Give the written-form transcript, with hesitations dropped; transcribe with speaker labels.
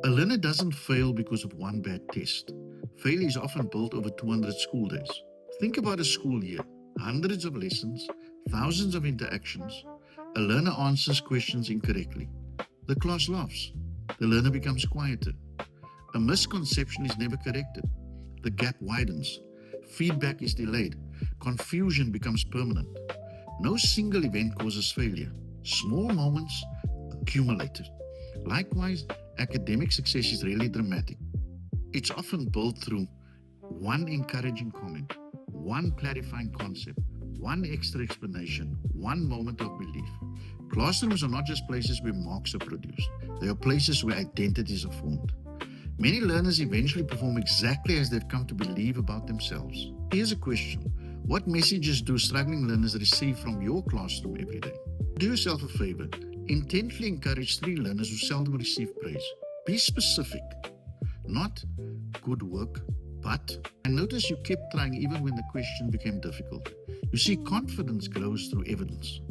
Speaker 1: A learner doesn't fail because of one bad test. Failure is often built over 200 school days. Think about a school year, hundreds of lessons, thousands of interactions. A learner answers questions incorrectly. The class laughs. The learner becomes quieter. A misconception is never corrected. The gap widens. Feedback is delayed. Confusion becomes permanent. No single event causes failure. Small moments accumulate. Likewise, academic success is rarely dramatic. It's often built through one encouraging comment, one clarifying concept, one extra explanation, one moment of belief. Classrooms are not just places where marks are produced, they are places where identities are formed. Many learners eventually perform exactly as they've come to believe about themselves. Here's a question. What messages do struggling learners receive from your classroom every day? Do yourself a favor. Intentionally encourage 3 learners who seldom receive praise. Be specific. Not good work, but. And notice you kept trying even when the question became difficult. You see, confidence grows through evidence.